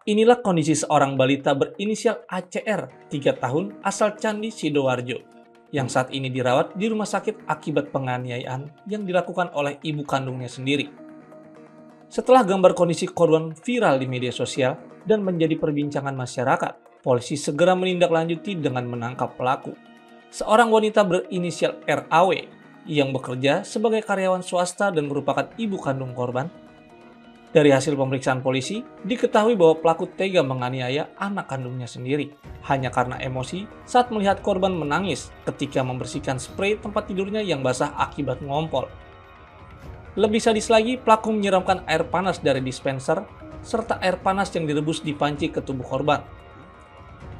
Inilah kondisi seorang balita berinisial ACR, 3 tahun, asal Candi, Sidoarjo, yang saat ini dirawat di rumah sakit akibat penganiayaan yang dilakukan oleh ibu kandungnya sendiri. Setelah gambar kondisi korban viral di media sosial dan menjadi perbincangan masyarakat, polisi segera menindaklanjuti dengan menangkap pelaku. Seorang wanita berinisial RAW yang bekerja sebagai karyawan swasta dan merupakan ibu kandung korban. Dari hasil pemeriksaan polisi, diketahui bahwa pelaku tega menganiaya anak kandungnya sendiri hanya karena emosi saat melihat korban menangis ketika membersihkan spray tempat tidurnya yang basah akibat ngompol. Lebih sadis lagi, pelaku menyiramkan air panas dari dispenser serta air panas yang direbus di panci ke tubuh korban.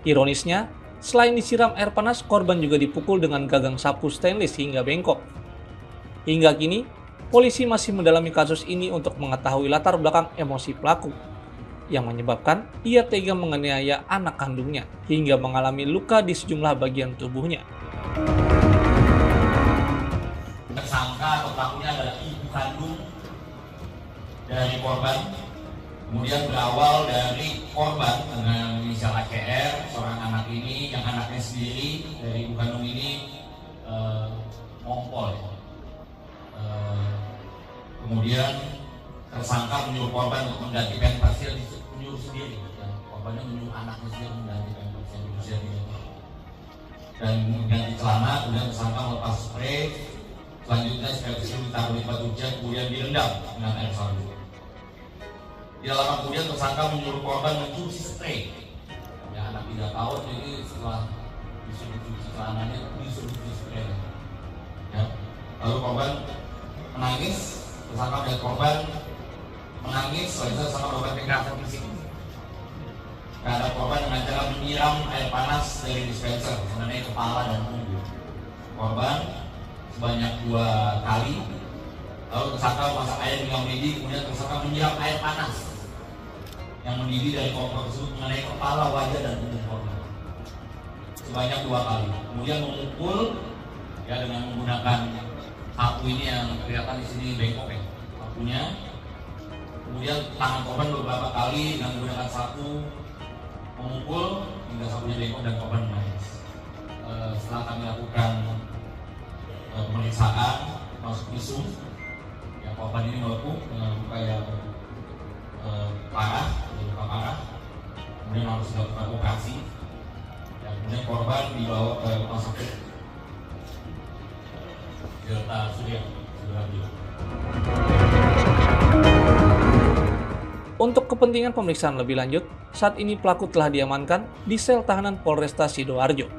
Ironisnya, selain disiram air panas, korban juga dipukul dengan gagang sapu stainless hingga bengkok. Hingga kini, polisi masih mendalami kasus ini untuk mengetahui latar belakang emosi pelaku yang menyebabkan ia tega menganiaya anak kandungnya hingga mengalami luka di sejumlah bagian tubuhnya. Tersangka atau pelakunya adalah ibu kandung dari korban. Kemudian berawal dari korban dengan inisial ACR, seorang anak ini yang anaknya sendiri dari ibu kandung ini ngompol. Kemudian tersangka menyuruh korban untuk mengganti kain parsial, menyuruh sendiri. Korbannya menyuruh anaknya sendiri mengganti kain parsial dan mengganti celana. Kemudian tersangka melepas spray. Selanjutnya spray tersebut ditaruh di tempat hujan, kemudian direndam dengan air salju. Tidak lama kemudian tersangka menyuruh korban mencuci spray. Ya, anak 3 tahun jadi setelah disuruh cuci celananya disuruh cuci spray. Ya. Lalu korban menangis. Tersangka melihat korban menangis, selanjutnya tersangka melakukan kekerasan fisik terhadap korban dengan cara menyiram air panas dari dispenser mengenai kepala dan punggung korban sebanyak 2 kali. Lalu tersangka memasak air dengan mendidih, kemudian tersangka menyiram air panas yang mendidih dari kompor tersebut mengenai kepala, wajah, dan punggung korban sebanyak 2 kali. Kemudian memukul ya dengan menggunakan sapu ini yang kelihatan di sini bengkok ya, sapunya. Kemudian tangan korban beberapa kali dengan menggunakan sapu memukul hingga sapunya bengkok dan korban menangis. Setelah kami lakukan pemeriksaan masuk visum, ya korban ini melepuh dengan luka yang parah, kemudian harus dilakukan operasi. Dan kemudian korban dibawa ke rumah sakit Delta Sidoarjo. Untuk kepentingan pemeriksaan lebih lanjut, saat ini pelaku telah diamankan di sel tahanan Polresta Sidoarjo.